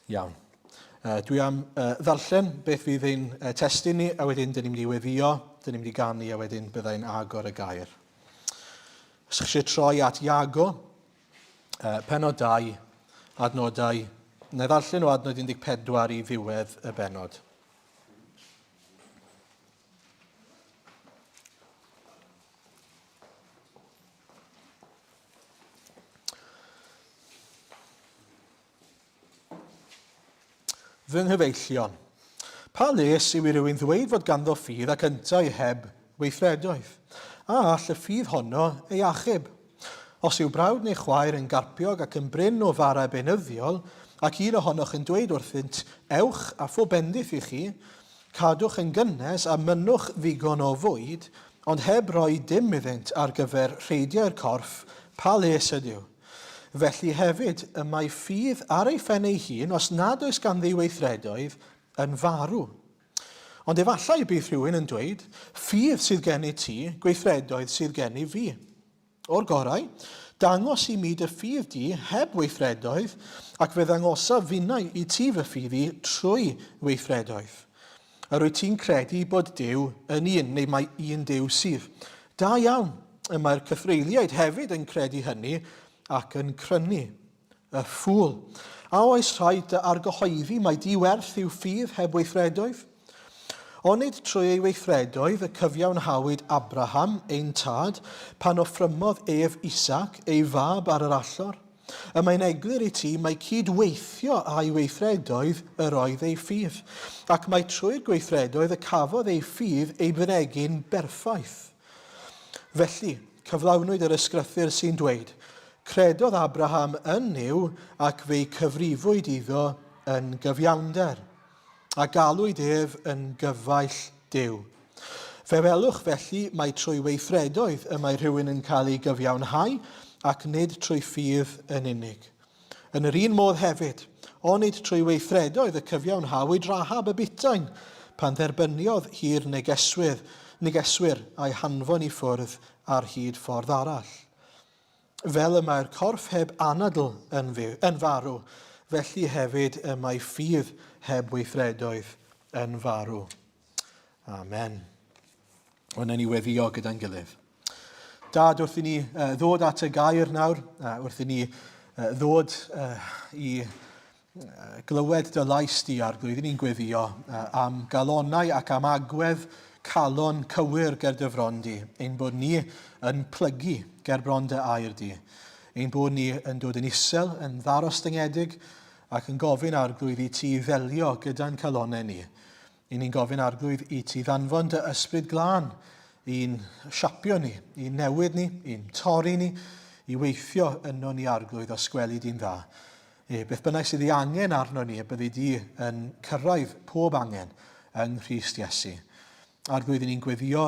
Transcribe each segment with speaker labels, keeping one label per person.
Speaker 1: Iawn. Dwi am ddarllen beth fydd ein testyn ni, a wedyn dyn ni'n mynd i weddio, dyn ni'n mynd i ganu, a wedyn byddai'n agor y gair. Os ych eisiau troi at Iago, penod 2, adnodau, neu ddarllen o adnod 14 i ddiwedd y benod. Fy nghyfeillion, pa les yw i rywun ddweud fod ganddo ffydd ac yntau heb weithredoedd, a all y ffydd honno ei achub. Os yw brawd neu chwaer yn garpiog ac yn bryn o fara benyddiol, ac un ohonoch yn dweud wrthynt, ewch a pho bendith i chi, cadwch yn gynnes a mynnwch ddigon o fwyd, ond heb roi dim iddynt ar gyfer rheidiau'r corff, pa les ydyw. Felly hefyd, y mae ffydd ar ei phen ei hun, os nad oes ganddi weithredoedd, yn farw. Ond efallai bydd rhywun yn dweud, ffydd sydd gen i ti, gweithredoedd sydd gen i fi. O'r gorau, dangos i mi dy ffydd di heb weithredoedd, ac fe ddangosaf finnau i ti fy ffydd i trwy weithredoedd. A rwy ti'n credu bod Duw yn un, neu mae un Duw sydd. Da iawn, y mae'r cythreiliaid hefyd yn credu hynny, ac yn crynu, y ffwl. A oes rhaid dy argyhoeddi mai diwerth yw ffydd heb weithredoedd? Onid trwy ei weithredoedd y cyfiawnhawyd Abraham, ein tad, pan offrymodd ef Isaac, ei fab ar yr allor? Y mae'n eglur i ti mai cydweithio a'i weithredoedd yr oedd ei ffydd, ac mai trwy'r gweithredoedd y cafodd ei ffydd ei bynegu'n berffaith. Felly, cyflawnwyd yr ysgrythur sy'n dweud, credodd Abraham yn Nuw ac fe'i cyfrifwyd iddo yn gyfiawnder, a galwyd ef yn gyfaill Duw. Fe welwch felly mai trwy weithredoedd y mae rhywun yn cael ei gyfiawnhau ac nid trwy ffydd yn unig. Yn yr un modd hefyd, onid trwy weithredoedd y cyfiawnhawyd Rahab y Butain pan dderbyniodd hir negeswyr a'i hanfon i ffwrdd ar hyd ffordd arall. Fel y mae'r corff heb anadl yn farw, felly hefyd y mae ffydd heb weithredoedd yn farw. Amen. Wna ni weddio gyda'n gilydd. Dad, wrth i ni ddod at y gair nawr, wrth i ni ddod i glywed dy lais di Arglwydd, ni'n gweddio am galonau ac am agwedd calon cywir ger dy fron di, ein bod ni yn plygu ger bron dy air di, ein bod ni yn dod yn isel, yn ddarostengedig, ac yn gofyn Arglwydd i ti ddelio gyda'n calonau ni. Ni'n gofyn Arglwydd i ti ddanfon dy ysbryd glân, i'n siapio ni, i'n newid ni, i'n torri ni, i weithio yno ni Arglwydd o sgweli di'n dda. Beth bynnag sydd ei angen arno ni, byddi di yn cyrraedd pob angen yng Nghrist Iesu. Arglwydd ni'n gweddio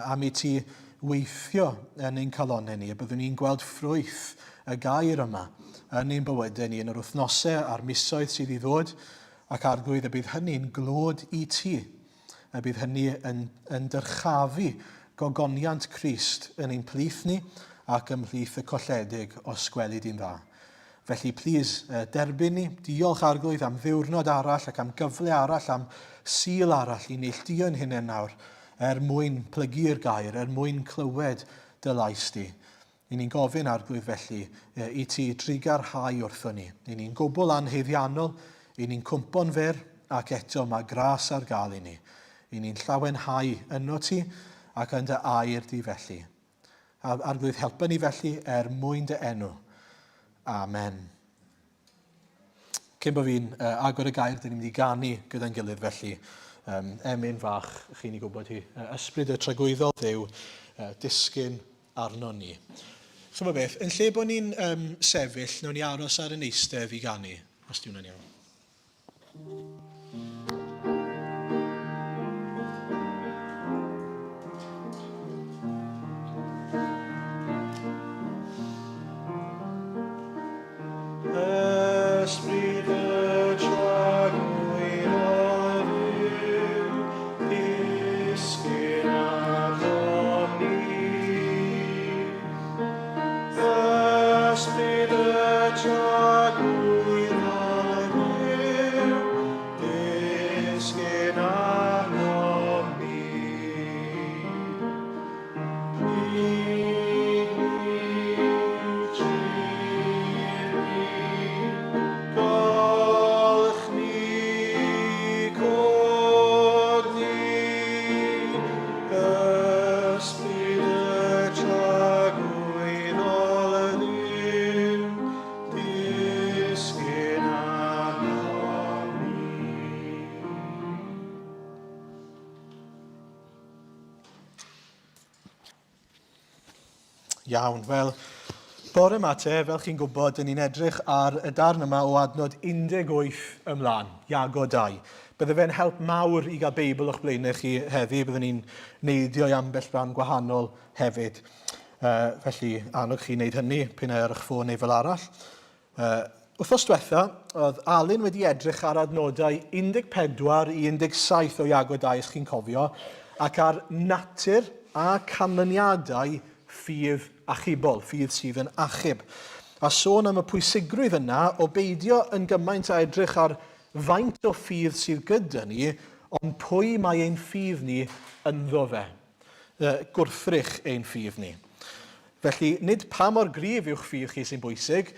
Speaker 1: am i ti weithio yn ein calonau ni, a byddwn ni'n gweld ffrwyth y gair yma yn ein bywydau ni yn yr wythnosau a'r misoedd sydd i ddod, ac Arglwydd y bydd hynny'n glod i ti, a bydd hynny yn dyrchafu gogoniant Crist yn ein plith ni ac ymhlith y colledig o sgweli di'n dda. Felly, plis, derbyn ni, diolch Arglwydd am ddiwrnod arall ac am gyfle arall, am sil arall i neilltio'n hunain nawr, mwyn plygu'r gair, mwyn clywed dy lais di. Ni'n gofyn Arglwydd felly i ti drigarhau wrtho ni. Ni'n gwbl anheiddiannol, ni'n cwmpo'n fyr ac eto mae gras ar gael i ni. Ni'n llawenhau yno ti ac yn dy air di felly. Arglwydd helpa ni felly mwyn dy enw. Amen. Cyn bod fi'n agor y gair, dyn ni'n mynd i ganu gyda'n gilydd felly. Emyn fach, chi'n ei gwybod hi, ysbryd y tragwyddol Dduw, disgyn arno ni. So mae beth, yn lle bod ni'n sefyll, nawn ni aros ar y neistedd i ganu, os di hwnna'n iawn.
Speaker 2: Ysbryd y tragwyddol Dduw, disgyn arno ni. Ysbryd y tragwyddol Dduw,
Speaker 1: Iawn, wel, bore yma te, fel chi'n gwybod, yn ni'n edrych ar y darn yma o adnod 18 ymlaen, Iago 2. Bydde fe'n help mawr i gael Beibl o'ch blaenau chi heddi, byddwn ni'n neidio i ambell ran gwahanol hefyd. Felly, annog chi wneud hynny, pyn ar eich ffôn neu fel arall. Wythnos diwetha, oedd Alun wedi edrych ar adnodau 14 i 17 o Iago 2, os chi'n cofio, ac ar natur a canlyniadau ffydd achubol, ffydd sydd yn achub. A sôn am y pwysigrwydd yna o beidio yn gymaint a edrych ar faint o ffydd sydd gyda ni, ond pwy mae ein ffydd ni ynddo fe. Gwrthrych ein ffydd ni. Felly, nid pa mor gryf yw'ch ffydd chi sy'n bwysig,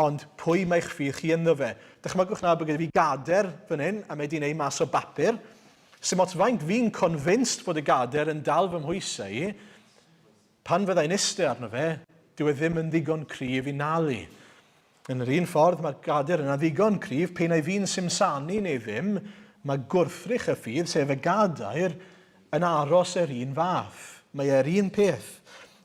Speaker 1: ond pwy mae'ch ffydd chi ynddo fe. Dychmygwch na bod gyda fi gader fan hyn, a mae di wneud mas o bapur. Sym ots faint fi'n convinced bod y gader yn dal fy mhwysau, pan fyddai'n iste arno fe, dyw e ddim yn ddigon cryf i nalu. Yn yr un ffordd, mae'r gader yna ddigon cryf, pe'n ei fi'n simsanu neu ddim, mae gwrthrych y ffydd, sef y gadair, yn aros yr un fath. Mae e'r un peth.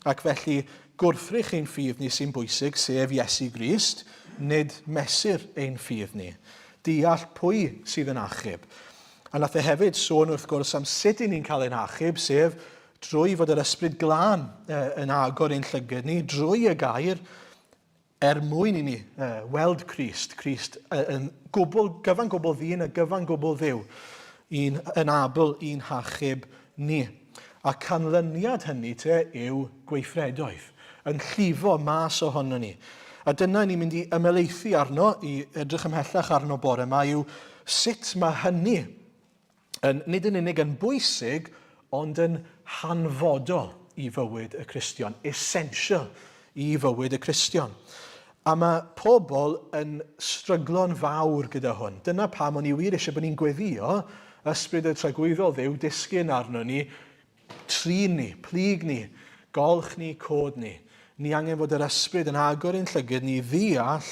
Speaker 1: Ac felly, gwrthrych ein ffydd ni sy'n bwysig, sef Iesu Grist, nid mesur ein ffydd ni. Deall pwy sydd yn achub. A nath e hefyd sôn wrth gwrs am sut i ni'n cael ein achub, sef drwy fod yr ysbryd glân yn agor ein llygad ni, drwy y gair, mwyn i ni weld Crist. Crist yn gyfan gwbl ddyn a gyfan gwbl dduw, yn abl i'n hachub ni. A canlyniad hynny te yw gweithredoedd, yn llifo mas ohono ni. A dyna ni'n mynd i ymelaethu arno, i edrych ymhellach arno bore yma, yw sut mae hynny nid yn unig yn bwysig, ond yn hanfodol i fywyd y Cristion, essential i fywyd y Cristion. A mae pobl yn stryglo'n fawr gyda hwn. Dyna pam o'n i wir eisiau bod ni'n gweddio ysbryd y tragwyddol dduw disgyn arno ni, trin ni, plyg ni, golch ni, cod ni. Ni angen fod yr ysbryd yn agor ein llygad ni ddeall,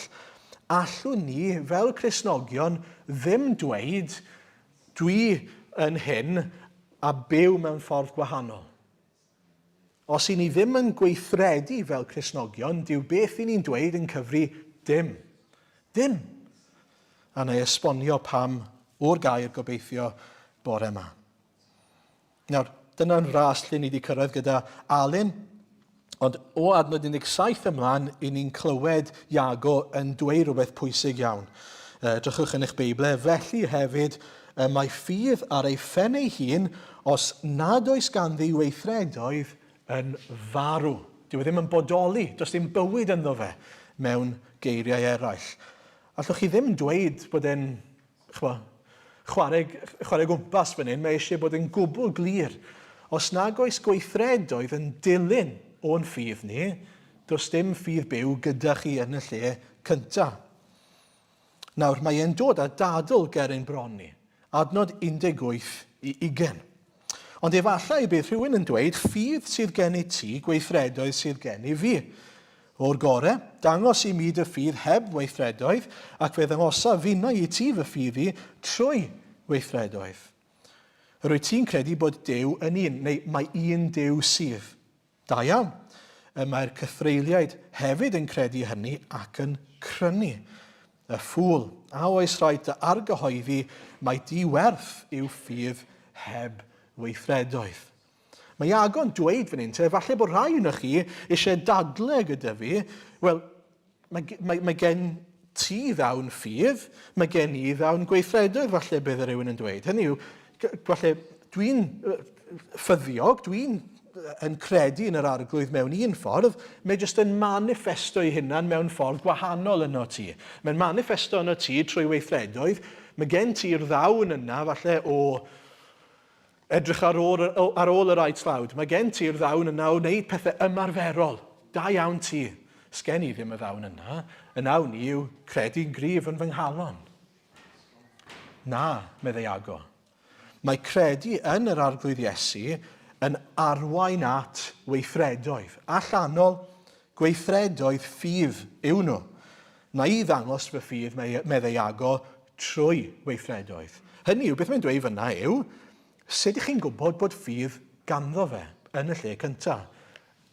Speaker 1: allwn ni, fel Cristnogion, ddim dweud, dwi yn hyn, a byw mewn ffordd gwahanol. Os i ni ddim yn gweithredu fel Cristnogion, dyw beth i ni'n dweud yn cyfri dim. Dim. A na i esbonio pam o'r gair gobeithio bore yma. Nawr, dyna'n ras lle ni wedi cyrraedd gyda Alun, ond o adnod 17 ymlaen, i ni'n clywed Iago yn dweud rhywbeth pwysig iawn. Drychwch yn eich Beiblau, felly hefyd, mae ffydd ar ei phen ei hun os nad oes ganddi weithredoedd yn farw. Dyw e ddim yn bodoli, does dim bywyd ynddo fe mewn geiriau eraill. Allwch chi ddim dweud bod e'n chwarae gwmpas fan hyn, mae eisiau bod yn gwbl glir. Os nag oes gweithredoedd yn dilyn o'n ffydd ni, does dim ffydd byw gyda chi yn y lle cyntaf. Nawr, mae e'n dod â dadl ger ein bron ni. Adnod 18 i 20. Ond efallai bydd rhywun yn dweud, ffydd sydd gen i ti, gweithredoedd sydd gen i fi. O'r gore, dangos i mi dy ffydd heb weithredoedd, ac fe ddangosa finna i ti fy ffydd i trwy weithredoedd. Rwyt ti'n credu bod Duw yn un, neu mae un Duw sydd. Da iawn. Mae'r cythreiliaid hefyd yn credu hynny ac yn crynu. Y ffŵl, a oes rhaid dy argyhoeddi mae diwerth yw ffydd heb weithredoedd. Mae Iago'n dweud fan hyn, falle bod rhai yno chi eisiau dadlau gyda fi, wel, mae gen ti ddawn ffydd, mae gen i ddawn gweithredoedd, falle bydd rhywun yn dweud. Hynny yw, falle dwi'n ffyddiog, dwi'n yn credu yn yr arglwydd mewn un ffordd, mae jyst yn manifesto ei hunan mewn ffordd gwahanol yno ti. Mae'n manifesto yno ti trwy weithredoedd, mae gen ti'r ddawn yna, falle o edrych ar ôl yr aid tlawd. Mae gen ti'r ddawn yna o wneud pethau ymarferol. Da iawn ti. Sgen i ddim y ddawn yna. Y nawn ni yw credu'n gryf yn fy nghalon. Na, meddai Iago. Mae credu yn yr arglwydd Iesu yn arwain at weithredoedd. Allanol, gweithredoedd ffydd yw nhw. Na i ddangos fy ffydd, meddai Iago, trwy weithredoedd. Hynny yw, beth mae'n dweud fyna yw, sut ych chi'n gwybod bod ffydd ganddo fe yn y lle cyntaf?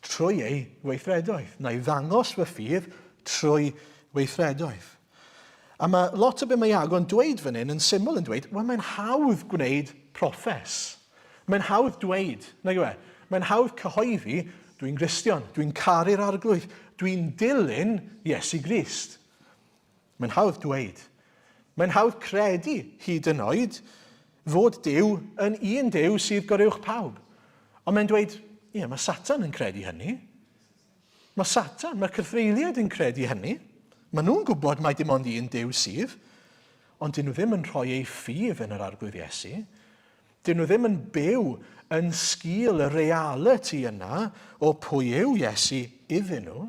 Speaker 1: trwy ei weithredoedd. Na i ddangos fy ffydd trwy weithredoedd. A mae lot o beth mae Iago'n dweud fan hyn yn syml yn dweud, wel mae'n hawdd gwneud proffes. Mae'n hawdd dweud, nag yw e, mae'n hawdd cyhoeddi, dwi'n Gristion, dwi'n caru'r arglwydd, dwi'n dilyn Iesu Grist. Mae'n hawdd dweud. Mae'n hawdd credu hyd yn oed fod Duw yn un Duw sydd goruwch pawb. Ond mae'n dweud, ie, mae Satan yn credu hynny. Mae Satan, mae'r cythreiliad yn credu hynny. Maen nhw'n gwybod mai dim ond un Duw sydd, ond dyn nhw ddim yn rhoi ei ffydd yn yr arglwydd Iesu. Dyn nhw ddim yn byw yn sgil y reality yna o pwy yw Iesu iddyn nhw.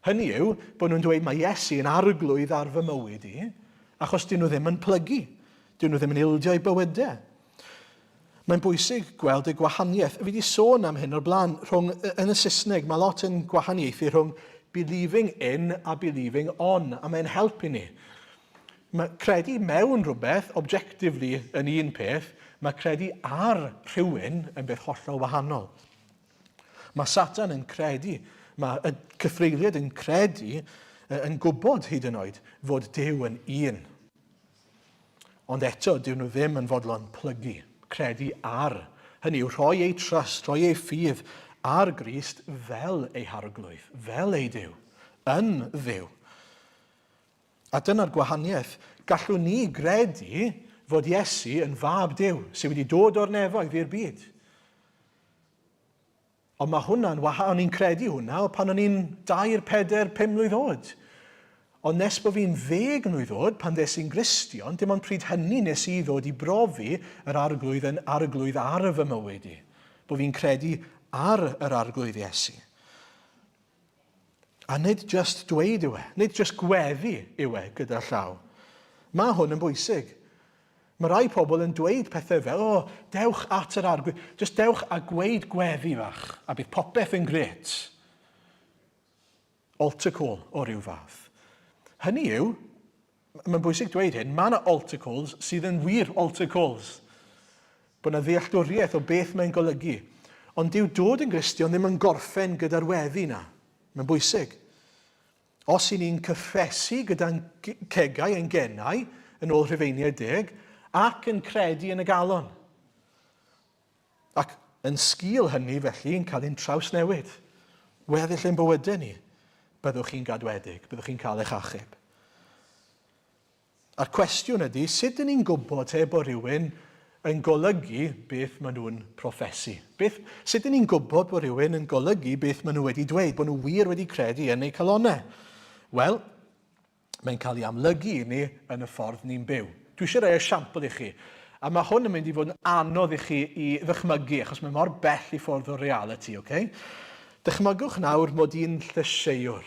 Speaker 1: Hynny yw bod nhw'n dweud mae Iesu yn arglwydd ar fy mywyd i, achos dyn nhw ddim yn plygu. Dyn nhw ddim yn ildio eu bywydau. Mae'n bwysig gweld y gwahaniaeth. Fi wedi sôn am hyn o'r blaen yn y Saesneg. Mae lot yn gwahaniaethu rhwng believing in a believing on. A mae'n helpu ni. Mae credu mewn rhywbeth, objectively, yn un peth, mae credu ar rhywun yn beth hollol wahanol. Mae Satan yn credu, mae y cythreiliad yn credu, yn gwybod hyd yn oed fod Duw yn un. Ond eto, dyw nhw ddim yn fodlon plygu, credu ar. Hynny yw, rhoi ei trust, rhoi ei ffydd ar Grist fel ei harglwydd, fel ei Duw, yn Dduw. A dyna'r gwahaniaeth. Gallwn ni gredu fod Iesu yn fab Duw, sydd wedi dod o'r nefoedd i'r byd. Ond mae hwnna'n wahanol, ni'n credu hwnna, pan o'n i'n 2, 4, 5 mlwydd oed. Ond nes bod fi'n 10 mlwydd oed, pan des i'n Gristion, dim ond pryd hynny nes i ddod i brofi yr arglwydd yn arglwydd ar fy mywyd i. Bod fi'n credu ar yr arglwydd Iesu. A nid just dweud yw e, nid just gweddi yw e gyda llaw. Mae hwn yn bwysig. Mae rai pobl yn dweud pethau fel, dewch at yr arglwydd, just dewch a gweud gweddi fach, a bydd popeth yn grêt. Altar call o ryw fath. Hynny yw, mae'n bwysig dweud hyn, mae yna altar calls sydd yn wir altar calls. Bod yna ddealltwriaeth o beth mae'n golygu. Ond dyw dod yn Gristion ddim yn gorffen gyda'r weddi yna. Mae'n bwysig. Os i ni'n cyffesu gyda'n cegau ein genau yn ôl Rhufeiniau 10 ac yn credu yn y galon. Ac yn sgil hynny felly yn cael ein trawsnewid. Weddill ein bywydau ni. Byddwch chi'n gadwedig, byddwch chi'n cael eich achub. A'r cwestiwn ydy, sut dyn ni'n gwybod bod rhywun yn golygu beth maen nhw'n proffesu? Sut dyn ni'n gwybod bod rhywun yn golygu beth maen nhw wedi dweud, bod nhw wir wedi credu yn eu calonau? Wel, mae'n cael ei amlygu i ni yn y ffordd ni'n byw. Dwi eisiau rhoi esiampl i chi. A mae hwn yn mynd i fod yn anodd i chi i ddychmygu, achos mae mor bell i ffordd o reality, okay? Dychmygwch nawr mod i'n llyseiwr.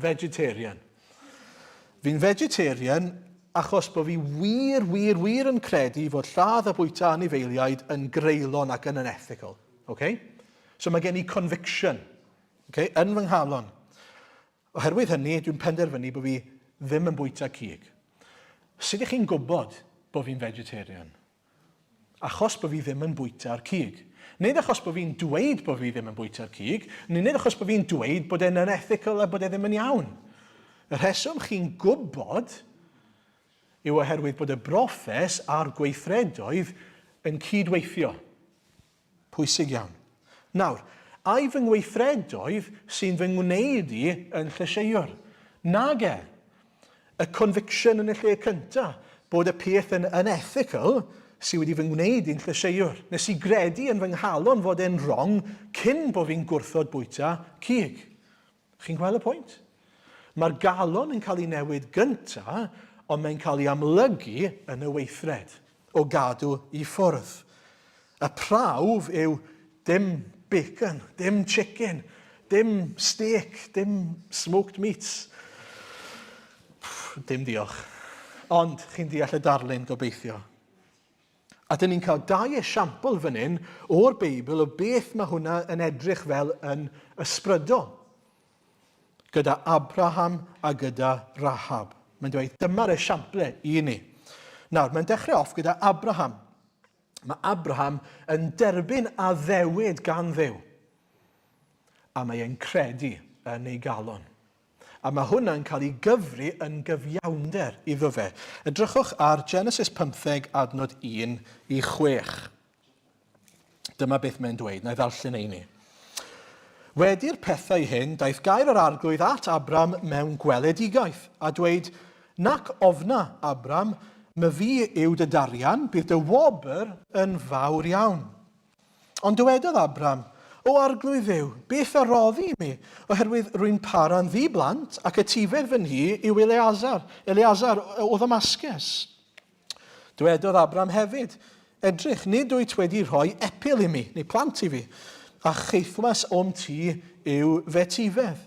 Speaker 1: Vegetarian. Fi'n vegetarian achos bod fi wir yn credu fod lladd a bwyta anifeiliaid yn greulon ac yn unethical. So mae gen i conviction yn fy nghalon. Oherwydd hynny, dwi'n penderfynu bod fi ddim yn bwyta cig. Sut ych chi'n gwybod bod fi'n vegetarian? Achos bod fi ddim yn bwyta'r cig. Nid achos bod fi'n dweud bod fi ddim yn bwyta'r cig, nid achos bod fi'n dweud bod e'n unethical a bod e ddim yn iawn. Y rheswm chi'n gwybod yw oherwydd bod y broffes a'r gweithredoedd yn cydweithio. Pwysig iawn. Nawr, ai fy ngweithredoedd sy'n fy ngwneud i yn llyseiwr? Nag e. Y conviction yn y lle cyntaf bod y peth yn unethical sydd wedi fy ngwneud i'n llyseiwr. Nes i gredu yn fy nghalon fod e'n wrong cyn bod fi'n gwrthod bwyta cig. Chi'n gweld y pwynt? Mae'r galon yn cael ei newid gyntaf, ond mae'n cael ei amlygu yn y weithred o gadw i ffwrdd. Y prawf yw dim bacon, dim chicken, dim steak, dim smoked meats. Dim diolch. Ond chi'n deall y darlun gobeithio. A dyn ni'n cael 2 esiampl fan hyn o'r Beibl o beth mae hwnna yn edrych fel yn ysbrydol. Gyda Abraham a gyda Rahab. Mae'n dweud, dyma'r esiamplau i ni. Nawr, mae'n dechrau off gyda Abraham. Mae Abraham yn derbyn a ddewid gan Dduw. a mae e'n credu yn ei galon. A mae hwnna'n cael ei gyfri yn gyfiawnder iddo fe. Edrychwch ar Genesis 15 adnod 1 i 6. Dyma beth mae'n dweud, na i ddarllen ei ni. Wedi'r pethau hyn, daeth gair yr arglwydd at Abram mewn gweledigaeth, a dweud, nac ofna, Abram, my fi yw dy darian, bydd dy wobr yn fawr iawn. Ond dywedodd Abram, o arglwydd Dduw, beth aroddi mi, oherwydd rwy'n para'n ddiblant ac etifedd fy nhi yw Eleazar o Ddamascus. Dywedodd Abram hefyd, edrych, nid wyt wedi rhoi epil i mi, neu plant i fi, a cheithmas o'm ti yw fetifedd.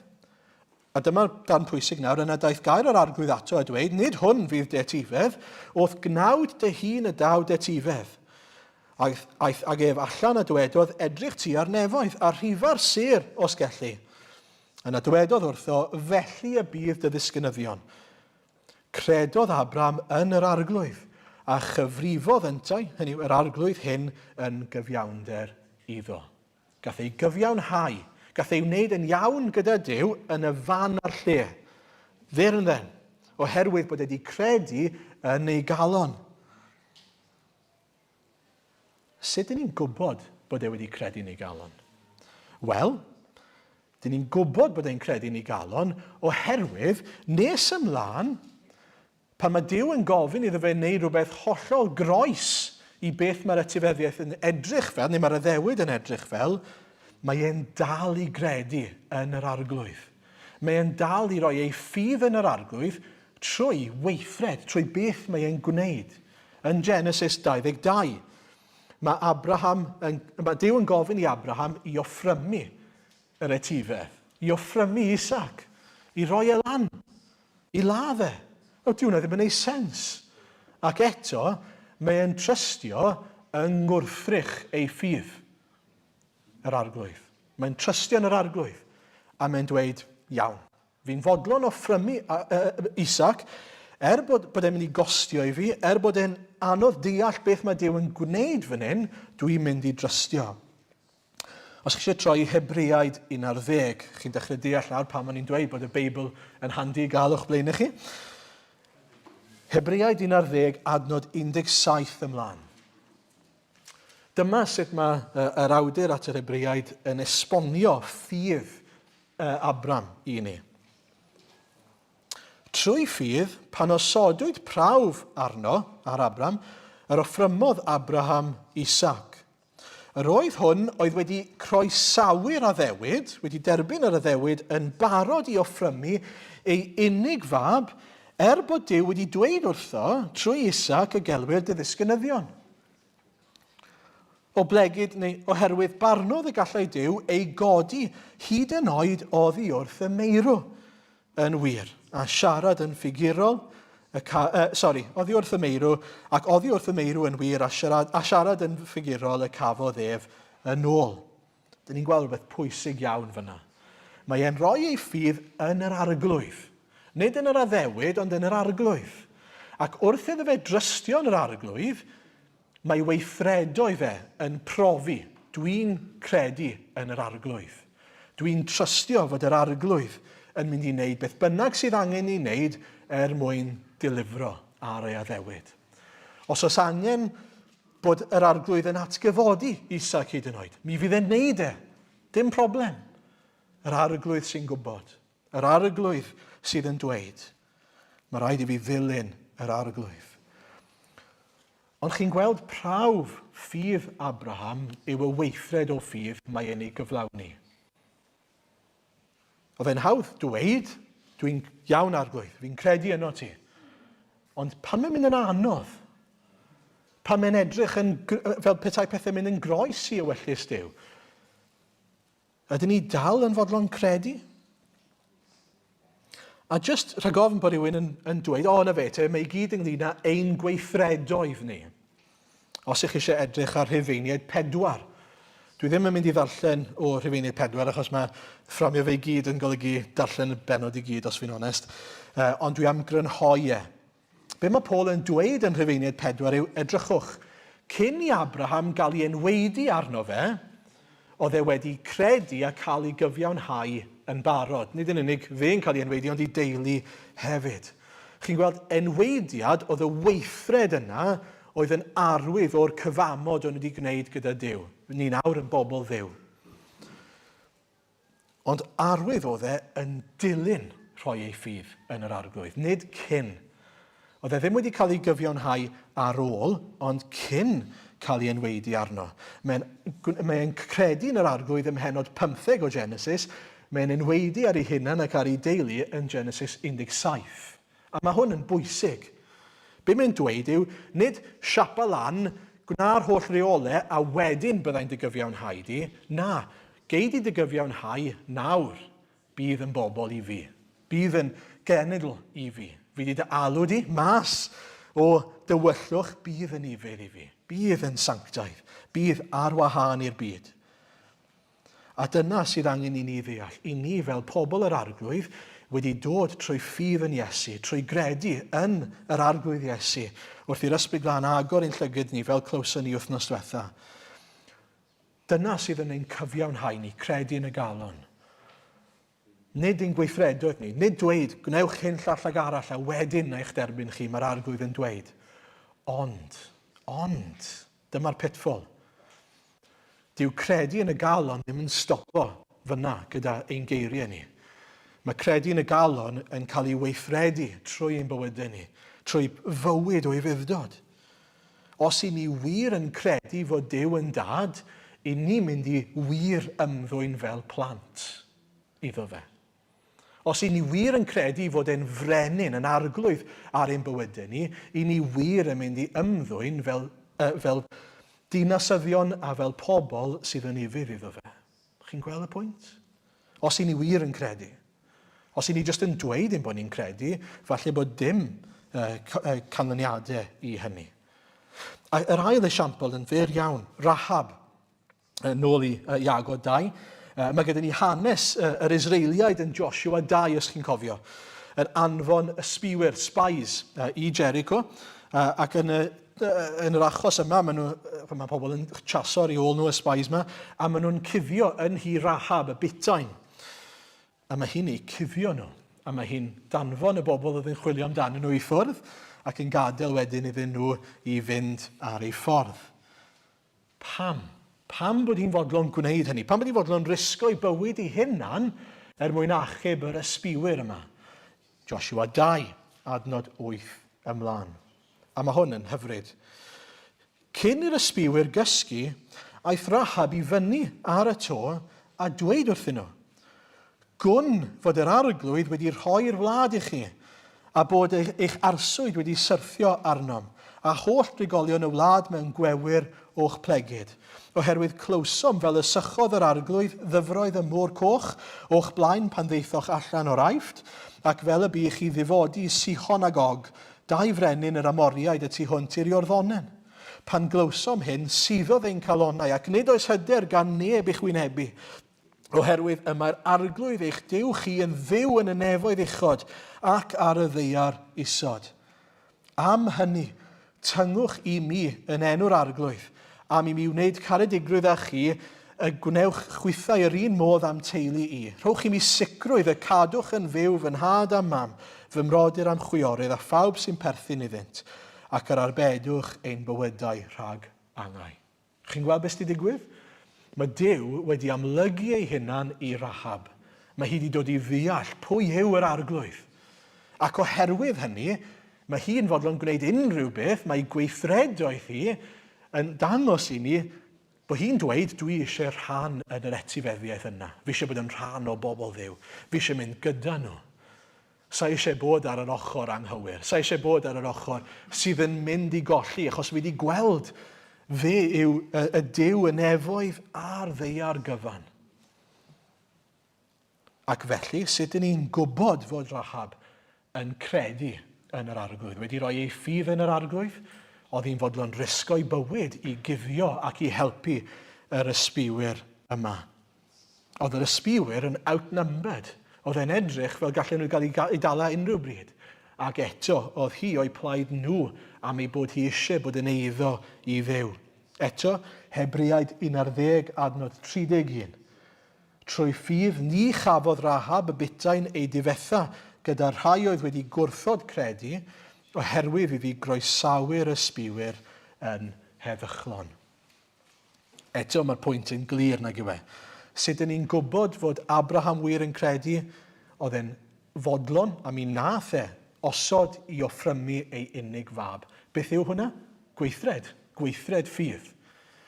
Speaker 1: A dyma'r darn pwysig nawr, yna daeth gair yr arglwydd ato a dweud, nid hwn fydd detifedd, oedd gnawd dy hun y daw detifedd. Ag ef allan a dywedodd, edrych ti ar nefoedd, a rhifa'r sêr os gellu. Yna dywedodd wrtho, felly y bydd dy ddisgynyddion. Credodd Abram yn yr arglwydd, a chyfrifodd yntau, hynny yw, yr arglwydd hyn yn gyfiawnder iddo. Gath ei gyfiawnhau, gath ei wneud yn iawn gyda Duw yn y fan a'r lle. There and then, oherwydd bod wedi credu yn ei galon. Sut dyn ni'n gwybod bod e wedi credu yn ei galon? Wel, dyn ni'n gwybod bod e'n credu yn ei galon oherwydd nes ymlaen pan mae Duw yn gofyn iddo fe wneud rhywbeth hollol groes i beth mae'r etifeddiaeth yn edrych fel, neu mae'r addewid yn edrych fel, mae e'n dal i gredu yn yr arglwydd. Mae e'n dal i roi ei ffydd yn yr arglwydd trwy weithred, trwy beth mae e'n gwneud. Yn Genesis 22, mae Duw yn gofyn i Abraham i offrymu yr etifedd, i offrymu Isaac, i roi e lan, i ladde. O, Duw na ddim yn ei sens. Ac eto, mae e'n trystio yng ngwrthrych ei ffydd, yr arglwydd. Mae'n trystio yn yr arglwydd, a mae'n dweud, iawn, fi'n fodlon offrymu Isaac, bod e'n mynd i gostio i fi, bod e'n anodd deall beth mae Duw yn gwneud fan hyn, dwi'n mynd i drystio. Os chi eisiau troi Hebreaid 11, chi'n dechrau deall nawr pan ma'n i'n dweud bod y Beibl yn handi i gael o'ch blaen i chi. Hebreaid 11, adnod 17 ymlaen. Dyma sut mae yr awdur at yr Hebreaid yn esbonio ffydd Abram i ni. Trwy ffydd, pan osodwyd prawf arno, ar Abram, yr offrymodd Abraham Isaac. Yr oedd hwn oedd wedi croesawu'r addewid, wedi derbyn yr addewid yn barod i offrymu ei unig fab, bod Duw wedi dweud wrtho trwy Isaac y gelwyr dy ddisgynyddion. O blegyd neu oherwydd barnodd y gallai Duw ei godi hyd yn oed oddi wrth y meirw yn wir, a siarad yn ffigurol, oddi wrth y meirw, ac oddi wrth y meirw yn wir, a siarad yn ffigurol y cafodd ef yn ôl. Dyn ni'n gweld rhywbeth pwysig iawn fyna. Mae e'n rhoi ei ffydd yn yr arglwydd. Nid yn yr addewid, ond yn yr arglwydd. Ac wrth iddo fe drystio yn yr arglwydd, mae weithredoedd fe yn profi, dwi'n credu yn yr arglwydd. Dwi'n trystio fod yr arglwydd yn mynd i wneud beth bynnag sydd angen i wneud mwyn dilifro ar ei addewid. Os oes angen bod yr arglwydd yn atgyfodi Isaac hyd yn oed, mi fydd e'n wneud e. Dim problem. Yr arglwydd sy'n gwybod. Yr arglwydd sydd yn dweud. Mae rhaid i fi ddilyn yr arglwydd. Ond chi'n gweld prawf ffydd Abraham yw y weithred o ffydd mae e'n ei gyflawni. Oedd e'n hawdd dweud, dwi'n iawn arglwydd, fi'n credu yno ti. Ond pan mae'n mynd yn anodd, pan mae'n edrych fel petai pethau mynd yn groes i ewyllus Duw, ydyn ni dal yn fodlon credu? A just rhag ofn bod rhywun yn dweud, na fe, mae i gyd ynglyn â ein gweithredoedd ni. Os ych chi eisiau edrych ar Rhufeiniaid 4, dwi ddim yn mynd i ddarllen o Rhufeiniaid 4, achos mae fframio fe i gyd yn golygu darllen y benod i gyd, os fi'n onest. Ond dwi am grynhoi e. Be mae Paul yn dweud yn Rhufeiniaid 4 yw, edrychwch, cyn i Abraham gael ei enweidi arno fe, oedd e wedi credu a cael ei gyfiawnhau yn barod. Nid yn unig fe'n cael ei enweidio, ond ei deulu hefyd. Chi'n gweld enweidiad oedd y weithred yna oedd yn arwydd o'r cyfamod o'n wedi gwneud gyda Duw. Ni nawr yn bobl Dduw. Ond arwydd oedd e yn dilyn rhoi ei ffydd yn yr arglwydd, nid cyn. Oedd e ddim wedi cael ei gyfiawnhau ar ôl, ond cyn cael ei enweidi arno. Mae'n credu yn yr arglwydd ym mhenod 15 o Genesis, mae'n enweidi ar ei hunan ac ar ei deulu yn Genesis 17. A mae hwn yn bwysig. Be mae'n dweud yw, nid siapa lan, gwna'r holl reolau a wedyn byddai'n dy gyfiawnhau di. Na, geid i dy gyfiawnhau nawr, bydd yn bobl i fi. Bydd yn genedl i fi. Fydd i dy alw di mas o dywyllwch, bydd yn ifedd i fi. Bydd yn sanctaidd. Bydd ar wahân i'r byd. A dyna sydd angen i ni ddeall. I ni fel pobl yr arglwydd wedi dod trwy ffydd yn Iesu, trwy gredu yn yr arglwydd Iesu, wrth i'r ysbryd glân agor ein llygyd ni fel clywson ni wythnos diwetha. Dyna sydd yn ein cyfiawnhau ni, credu yn y galon. Nid ein gweithredoedd ni, nid dweud, gwnewch hyn llall ag arall a wedyn na eich derbyn chi, mae'r arglwydd yn dweud. Ond, dyma'r pitfall. Dyw credu yn y galon ddim yn stopo fyna gyda ein geiriau ni. Mae credu yn y galon yn cael ei weithredu trwy ein bywydau ni, trwy fywyd o efuddod. Os i ni wir yn credu fod Duw yn dad, i ni mynd i wir ymddwyn fel plant iddo fe. Os i ni wir yn credu fod e'n frenin, yn arglwydd ar ein bywydau ni, i ni wir yn mynd i ymddwyn fel dinasyddion a fel pobl sydd yn ifydd iddo fe. Chi'n gweld y pwynt? Os i ni wir yn credu. Os i ni jyst yn dweud ein bod ni'n credu, falle bod dim canlyniadau i hynny. Yr ail esiampl yn fyr iawn, Rahab, nôl i Iago 2. Mae gyda ni hanes yr Israeliaid yn Joshua 2, os chi'n cofio, yn anfon ysbiwyr, spies, i Jericho, ac yn yr achos yma, mae pobl yn chaso ar ei ôl nhw y spies yma, a maen nhw'n cuddio yn hi Rahab, y Bitain. A mae hi'n ei cuddio nhw, a mae hi'n danfon y bobl oedd yn chwilio amdano nhw i ffwrdd, ac yn gadael wedyn iddyn nhw i fynd ar ei ffordd. Pam bod hi'n fodlon gwneud hynny? Pam bod hi'n fodlon risgo i bywyd ei hunan mwyn achub yr ysbiwyr yma? Joshua 2, adnod 8 ymlaen. A mae hwn yn hyfryd. Cyn i'r ysbiwyr gysgu, aeth Rahab i fyny ar y to a dweud wrthyn nhw, gwn fod yr arglwydd wedi rhoi'r wlad i chi, a bod eich arswyd wedi syrthio arnom, a holl drigolion y wlad mewn gwewyr o'ch plegyd. Oherwydd clywsom fel y sychodd yr arglwydd ddyfroedd y môr coch o'ch blaen pan ddeithoch allan o'r Aifft, ac fel y bu chi ddifodi Sihon ag Og, 2 frenin yr Amoriaid y tu hwnt i'r Iorddonen. Pan glywsom hyn, suddodd ein calonnau, ac nid oes hyder gan neb i'ch wynebu, oherwydd y mae'r arglwydd eich Duw chi yn dduw yn y nefoedd uchod ac ar y ddeiar isod. Am hynny, tyngwch i mi yn enw'r arglwydd, am i mi wneud caredigrwydd â chi, gwnewch chwythau yr un modd am teulu i. Rhowch i mi sicrwydd y cadwch yn fyw fy nhad a mam, fy mrodyr am chwiorydd a phawb sy'n perthyn iddynt, ac yr arbedwch ein bywydau rhag angau. Chi'n gweld beth sy'n digwydd? Mae Duw wedi amlygu ei hunan i Rahab. Mae hi wedi dod i ddeall pwy yw yr arglwydd. Ac oherwydd hynny, mae hi'n fodlon gwneud unrhyw beth, mae gweithredoedd hi yn dangos i ni bod hi'n dweud, dwi eisiau rhan yn yr etifeddiaeth yna. Fi eisiau bod yn rhan o bobl Dduw. Fi eisiau mynd gyda nhw. Sa eisiau bod ar yr ochr anghywir. Sa eisiau bod ar yr ochr sydd yn mynd i golli, achos fi wedi gweld fe yw y Duw y nefoedd a'r ddeiar gyfan. Ac felly, sut yn ni'n gwybod fod Rahab yn credu yn yr arglwydd? Wedi rhoi ei ffydd yn yr arglwydd? Oedd hi'n fodlon risgo i bywyd i guddio ac i helpu yr ysbiwyr yma. Oedd yr ysbiwyr yn outnumbered. Oedd e'n edrych fel gallen nhw gael ei dala unrhyw bryd. Ac eto, oedd hi o'i plaid nhw am ei bod hi eisiau bod yn eiddo i ddew. Eto, Hebreaid 11 adnod 31. Trwy ffydd ni chafodd Rahab y bytain ei difetha gyda rhai oedd wedi gwrthod credu oherwydd iddi groesawu'r ysbiwyr yn heddychlon. Eto mae'r pwynt yn glir nag yw e. Sut dyn ni'n gwybod fod Abraham wir yn credu oedd e'n fodlon a mi nath osod i offrymu ei unig fab. Beth yw hwnna? Gweithred. Gweithred ffydd.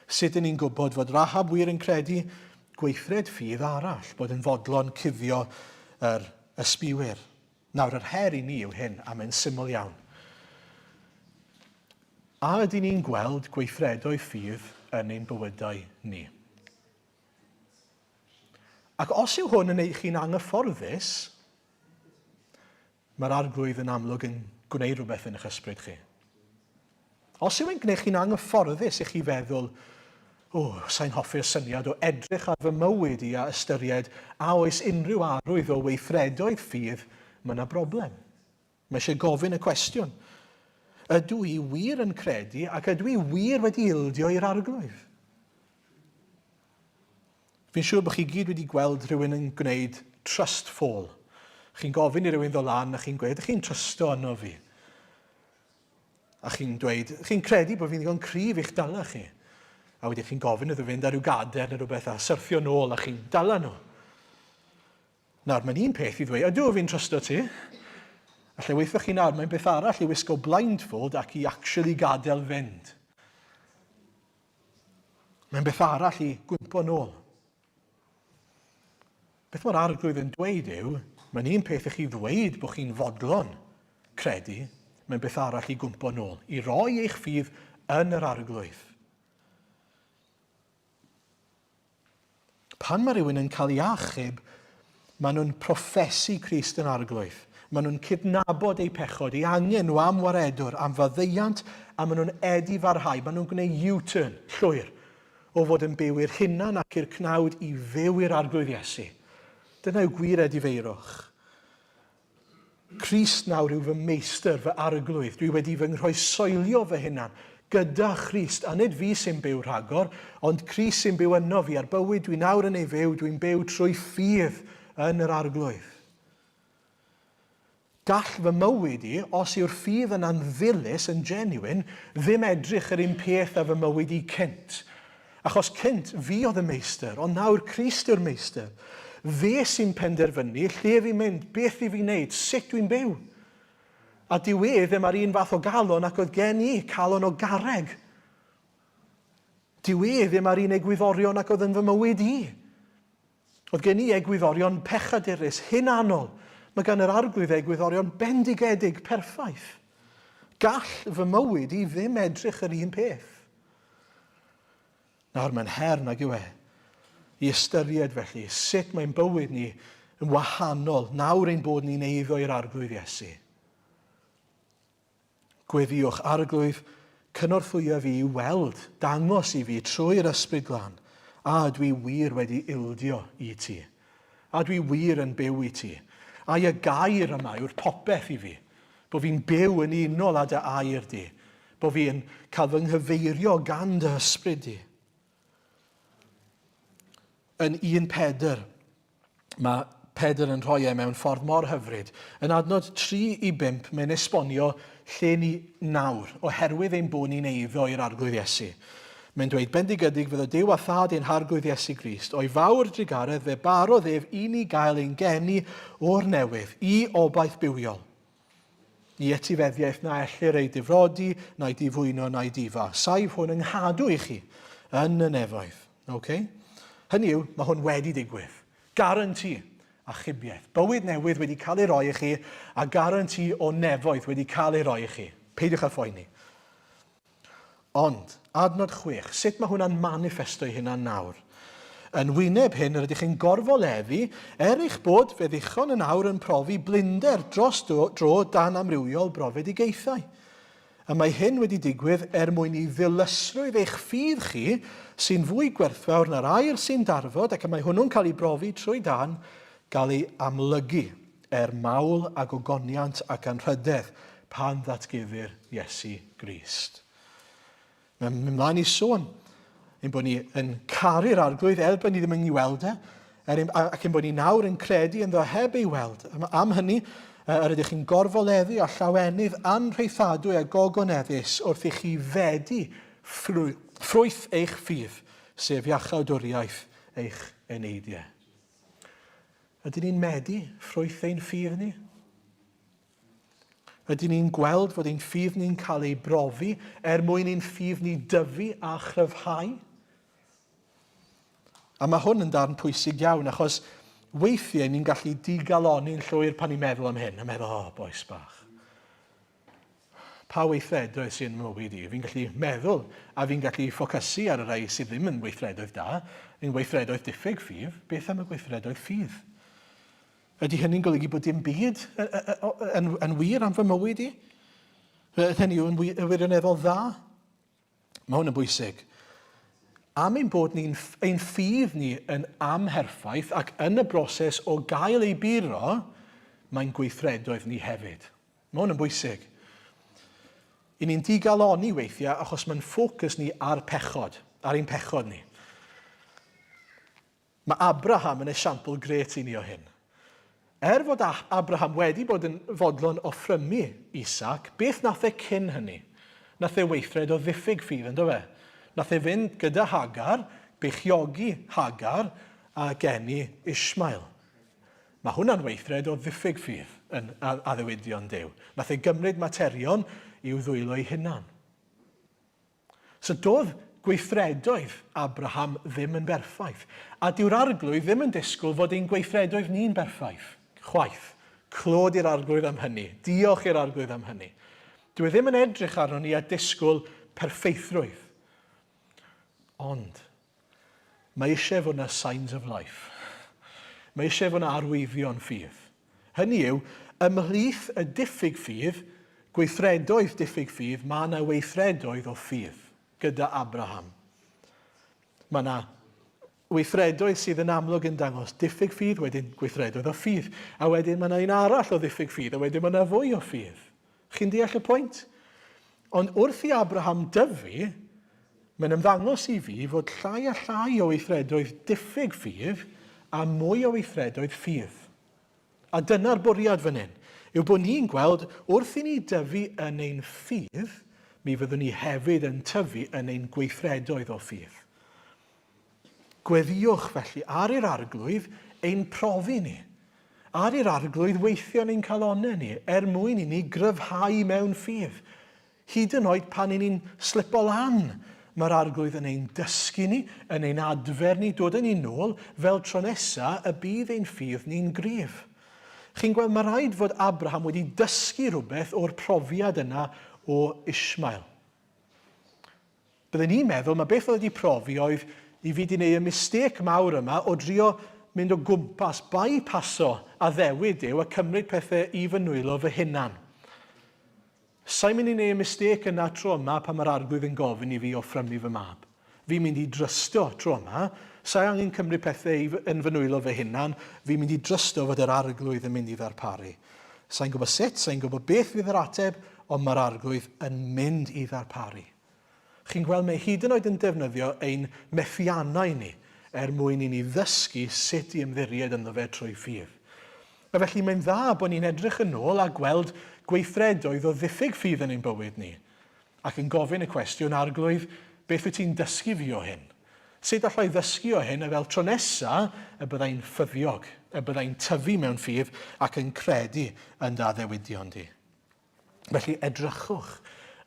Speaker 1: Sut dyn ni'n gwybod fod Rahab wir yn credu? Gweithred ffydd arall, bod yn fodlon cuddio yr ysbiwyr. Nawr, yr her i ni yw hyn, a mae'n syml iawn. A ydyn ni'n gweld gweithredoedd ffydd yn ein bywydau ni? Ac os yw hwn yn eich chi'n anghyfforddus, mae'r arglwydd yn amlwg yn gwneud rhywbeth yn eich ysbryd chi. Os yw e'n gwneud chi'n anghyfforddus i chi feddwl, sa'n hoffi'r syniad o edrych ar fy mywyd i a ystyried a oes unrhyw arwydd o weithredoedd ffydd, mae yna broblem. Mae eisiau gofyn y cwestiwn. Ydw i wir yn credu ac ydw i wir wedi ildio i'r arglwydd? Fi'n siŵr bod chi gyd wedi gweld rhywun yn gwneud trust fall. Chi'n gofyn i rhywun ddod lan a chi'n gweud, chi'n trysto yno fi. A chi'n dweud, chi'n credu bod fi'n ddigon cryf i'ch dala chi. A wedyn chi'n gofyn iddo fynd ar ryw gader neu rhywbeth a syrthio nôl a chi'n dala nhw. Nawr, mae'n un peth i ddweud, ydw fi'n trysto ti. Alla weithio chi nawr, mae'n beth arall i wisgo blindfold ac i actually gadael fynd. Mae'n beth arall i gwympo nôl. Beth mae'r arglwydd yn dweud yw, mae'n un peth i chi ddweud bod chi'n fodlon credu, mae'n beth arall i gwympo nôl, i roi eich ffydd yn yr arglwydd. Pan mae rhywun yn cael ei achub, maen nhw'n proffesu Crist yn arglwydd. Maen nhw'n cydnabod eu pechod, eu angen nhw am waredwr, am faddeuant, a maen nhw'n edifarhau. Maen nhw'n gwneud U-turn, llwyr, o fod yn byw i'r hunan ac i'r cnawd i fyw i'r arglwydd Iesu. Dyna yw gwir edifeirwch. Crist nawr yw fy meistr, fy arglwydd. Dwi wedi fy nghroesoelio fy hunan gyda Christ, a nid fi sy'n byw rhagor, ond Christ sy'n byw yno fi, a'r bywyd dwi nawr yn ei fyw, dwi'n byw trwy ffydd yn yr arglwydd. Gall fy mywyd i, os yw'r ffydd yn anddilys, yn genuine, ddim edrych yr un peth a fy mywyd i cynt. Achos cynt, fi oedd y meistr, ond nawr Christ yw'r meistr. Fe sy'n penderfynu, lle fi'n mynd, beth i fi wneud, sut dwi'n byw. A dyw e ddim ar un fath o galon ac oedd gen i calon o garreg. Dyw e ddim ar un egwyddorion ac oedd yn fy mywyd i. Oedd gen i egwyddorion pechadurus, hunanol. Mae gan yr arglwydd egwyddorion bendigedig, perffaith. Gall fy mywyd i ddim edrych yr un peth. Nawr mae'n her nag yw e. I ystyried felly, sut mae'n bywyd ni yn wahanol nawr ein bod ni'n eiddo i'r arglwydd Iesu. Gweddiwch arglwydd, cynorthwyo fi i weld, dangos i fi trwy'r ysbryd glân, a dwi wir wedi ildio i ti. A dwi wir yn byw i ti. A y gair yma yw'r popeth i fi, bod fi'n byw yn unol â dy air di, bod fi'n cael fy nghyfeirio gan dy ysbryd di. Yn 1:4, mae Pedr yn rhoi mewn ffordd mor hyfryd. Yn adnod 3 i 5, mae'n esbonio lle ni nawr, oherwydd ein bod ni'n eiddo i'r arglwydd Iesu. Mae'n dweud, bendigedig fydd y Duw a Thad ein harglwydd Iesu Grist, o'i fawr drigaredd fe barodd ef i ni gael ein geni o'r newydd, i obaith bywiol. I etifeddiaeth na ellir ei difrodi, na'i difwyno, na'i difa. Saif hwn yng nghadw i chi yn y nefoedd. Okay? Hynny yw, mae hwn wedi digwydd. Garanti a chybiaeth. Bywyd newydd wedi cael ei roi i chi a garanti o nefoedd wedi cael ei roi i chi. Peidiwch â phoeni. Ond, adnod 6, sut mae hwnna'n manifesto i hynna nawr? Yn wyneb hyn, rydych chi'n gorfoleddu eich bod fe ddichon yn awr yn profi blinder dros dro dan amrywiol brofedigaethau. A mae hyn wedi digwydd mwyn i ddilysrwydd eich ffydd chi sy'n fwy gwerthfawr na'r air sy'n darfod ac mae hwnnw'n cael ei brofi trwy dan gael ei amlygu mawl ag ogoniant ac anrhydedd pan ddatguddir Iesu Grist. Mae'n mynd mlaen i sôn ein bod ni yn caru'r arglwydd bod ni ddim yn ei weld ac ein bod ni nawr yn credu yn ddo heb ei weld. Am hynny, yr ydych chi'n gorfoleddu a llawenydd anrheithadwy a gogoneddus wrth i chi fedi ffrwyth eich ffydd, sef iachawdwriaeth eich eneidiau. Ydyn ni'n medu ffrwyth ein ffydd ni? Ydyn ni'n gweld fod ein ffydd ni'n cael ei brofi mwyn ein ffydd ni dyfu a chryfhau? A mae hwn yn darn pwysig iawn, achos weithiau ni'n gallu digaloni'n llwyr pan ni'n meddwl am hyn, a meddwl, boes bach. Pa weithredoedd sy'n mywyd i? Fi'n gallu meddwl, a fi'n gallu ffocysu ar y rai sydd ddim yn weithredoedd da, yn weithredoedd diffyg ffydd, beth am y weithredoedd ffydd? Ydy hynny'n golygu bod dim byd yn wir am fy mywyd i? Hynny yw'n wirioneddol dda? Mae hwn yn bwysig. Am ein bod ein ffydd ni yn amherffaith ac yn y broses o gael ei buro, mae'n gweithredoedd ni hefyd. Mae hwn yn bwysig. I ni'n digaloni weithiau achos mae'n ffocws ni ar pechod, ar ein pechod ni. Mae Abraham yn esiampl gret i ni o hyn. Fod Abraham wedi bod yn fodlon offrymu Isaac, beth nath e cyn hynny? Nath e weithred o ddiffyg ffydd, ynddo fe? Nath e fynd gyda Hagar, beichiogi Hagar a geni Ismael. Mae hwnna'n weithred o ddiffyg ffydd a ddiwydion Duw. Nath e gymryd materion i'w ddwylo ei hunan. So doedd gweithredoedd Abraham ddim yn berffaith. A dyw'r arglwydd ddim yn disgwyl fod ein gweithredoedd ni'n berffaith. Chwaith. Clod i'r arglwydd am hynny. Diolch i'r arglwydd am hynny. Dwi ddim yn edrych arno ni a disgwyl perfeithrwydd. Ond, mae eisiau fod yna signs of life. Mae eisiau fod yna arwyddion ffydd. Hynny yw, ymhlith y diffyg ffydd, gweithredoedd diffyg ffydd, mae yna weithredoedd o ffydd gyda Abraham. Mae yna weithredoedd sydd yn amlwg yn dangos diffyg ffydd, wedyn gweithredoedd o ffydd. A wedyn mae yna un arall o diffyg ffydd, a wedyn mae yna fwy o ffydd. Chi'n deall y pwynt? Ond wrth i Abraham dyfu, mae'n ymddangos i fi fod llai a llai o weithredoedd diffyg ffydd a mwy o weithredoedd ffydd. A dyna'r bwriad fan hyn, yw bod ni'n gweld wrth i ni dyfu yn ein ffydd, mi fyddwn ni hefyd yn tyfu yn ein gweithredoedd o ffydd. Gweddiwch felly ar i'r arglwydd ein profi ni. Ar i'r arglwydd weithio ni'n calonau ni, mwyn i ni gryfhau mewn ffydd. Hyd yn oed pan ni'n slipo lan, mae'r arglwydd yn ein dysgu ni, yn ein adfer ni, dod yn ein nôl, fel tro nesa y bydd ein ffydd ni'n gryf. Chi'n gweld, mae rhaid fod Abraham wedi dysgu rhywbeth o'r profiad yna o Ismael. Byddwn ni'n meddwl, mae beth oedd wedi profi oedd i fi wedi gwneud y mistec mawr yma o drio mynd o gwmpas, bypasso a ddewid Duw a cymryd pethau i fy nwylo fy hunan. Sa'n mynd i wneud y mistec yna tro yma pan mae'r arglwydd yn gofyn i fi offrymu fy mab. Fi'n mynd i drysto tro yma, sa'n angen cymryd pethau yn fy nwylo fy hunan, fi'n mynd i drysto fod yr arglwydd yn mynd i ddarparu. Sa'n gwybod sut, sa'n gwybod beth fydd yr ateb, ond mae'r arglwydd yn mynd i ddarparu. Chi'n gweld mae hyd yn oed yn defnyddio ein methiannau ni mwyn i ni ddysgu sut i ymddiried ynddo fe trwy ffydd. A felly mae'n dda bod ni'n edrych yn ôl a gweld gweithredoedd o ddiffyg ffydd yn ein bywyd ni. Ac yn gofyn y cwestiwn arglwydd, beth wyt ti'n dysgu fi o hyn? Sut allai ddysgu o hyn, a fel tro nesa, y byddai'n ffyddiog, y byddai'n tyfu mewn ffydd ac yn credu yn da ddewidion di. Felly edrychwch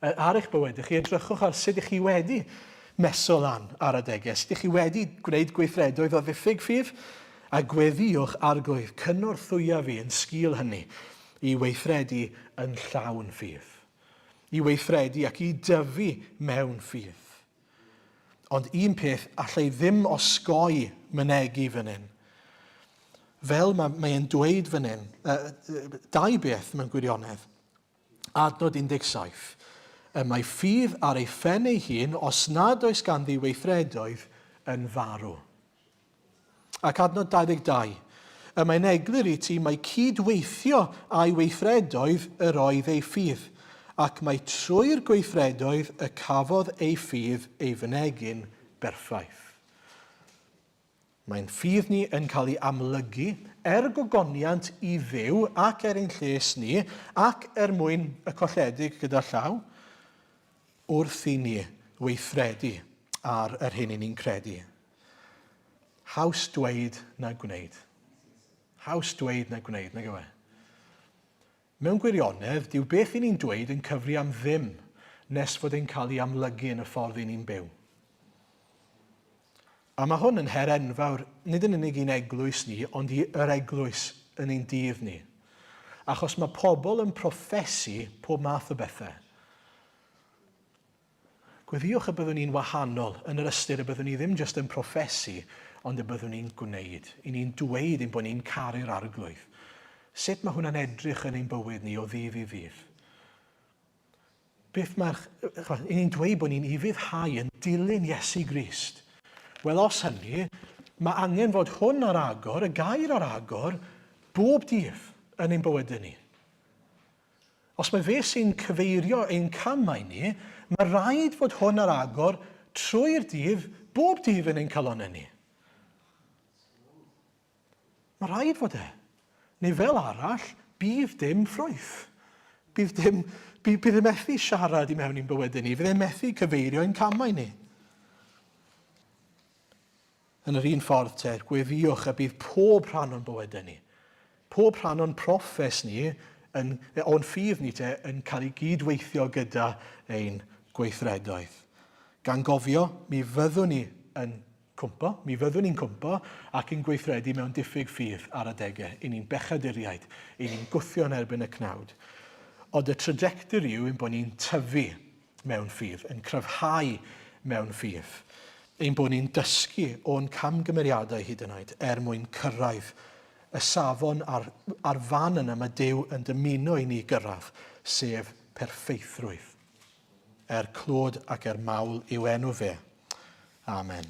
Speaker 1: ar eich bywydau chi, edrychwch ar sut ych chi wedi meso lan ar adegau, sut ych chi wedi gwneud gweithredoedd o ddiffyg ffydd, a gweddiwch arglwydd cynorthwya fi yn sgil hynny i weithredu yn llawn ffydd. I weithredu ac i dyfu mewn ffydd. Ond un peth allai ddim osgoi mynegu fan hyn. Fel mae'n dweud fan hyn, dau beth mewn gwirionedd. Adnod 17. Mae ffydd ar ei phen ei hun os nad oes ganddi weithredoedd yn farw. Ac adnod 22. Mae'n eglur i ti mae cydweithio a'i weithredoedd yr oedd ei ffydd, ac mae trwy'r gweithredoedd y cafodd ei ffydd ei fynegyn berffaith. Mae'n ffydd ni yn cael ei amlygu gogoniant i ddew ac ein lles ni ac mwyn y colledig gyda llaw wrth i ni weithredu ar yr hyn ni'n credu. Haws dweud na gwneud. Haws dweud na gwneud, nag yw e? Mewn gwirionedd, dyw beth ni'n dweud yn cyfri am ddim nes fod e'n cael ei amlygu yn y ffordd ni'n byw. A mae hwn yn her enfawr, nid yn unig i'n eglwys ni, ond i'r eglwys yn ein dydd ni. Achos mae pobl yn proffesu pob math o bethau. Gweddiwch y byddwn ni'n wahanol yn yr ystyr y byddwn ni ddim jyst yn proffesu, ond y byddwn ni'n gwneud. I ni'n dweud ein bod ni'n caru'r arglwydd. Sut mae hwnna'n edrych yn ein bywyd ni o ddydd i ddydd? I ni'n dweud bod ni'n ufuddhau yn dilyn Iesu Grist. Wel, os hynny, mae angen fod hwn ar agor, y gair ar agor, bob dydd yn ein bywydau ni. Os mae fe sy'n cyfeirio ein camau ni, mae rhaid fod hwn ar agor trwy'r dydd, bob dydd yn ein calonau ni. Mae rhaid fod e. Neu fel arall, bydd dim ffrwyth. Bydd e methu siarad i mewn i'n bywydau ni. Bydd e methu cyfeirio ein camau ni. Yn yr un ffordd te, gweddiwch y bydd pob rhan o'n bywydau ni, pob rhan o'n proffes ni, o'n ffydd ni te, yn cael ei gydweithio gyda ein gweithredoedd. Gan gofio, mi fyddwn ni'n cwmpo ac yn gweithredu mewn diffyg ffydd ar adegau, i ni'n bechaduriaid, i ni'n gwthio yn erbyn y cnawd. Ond y trajectory yw yn bod ni'n tyfu mewn ffydd, yn cryfhau mewn ffydd. Ein bod ni'n dysgu o'n camgymeriadau hyd yn oed mwyn cyrraedd y safon a'r fan yna mae Duw yn dymuno i ni gyrraedd, sef perffeithrwydd. Clod ac mawl yw enw fe. Amen.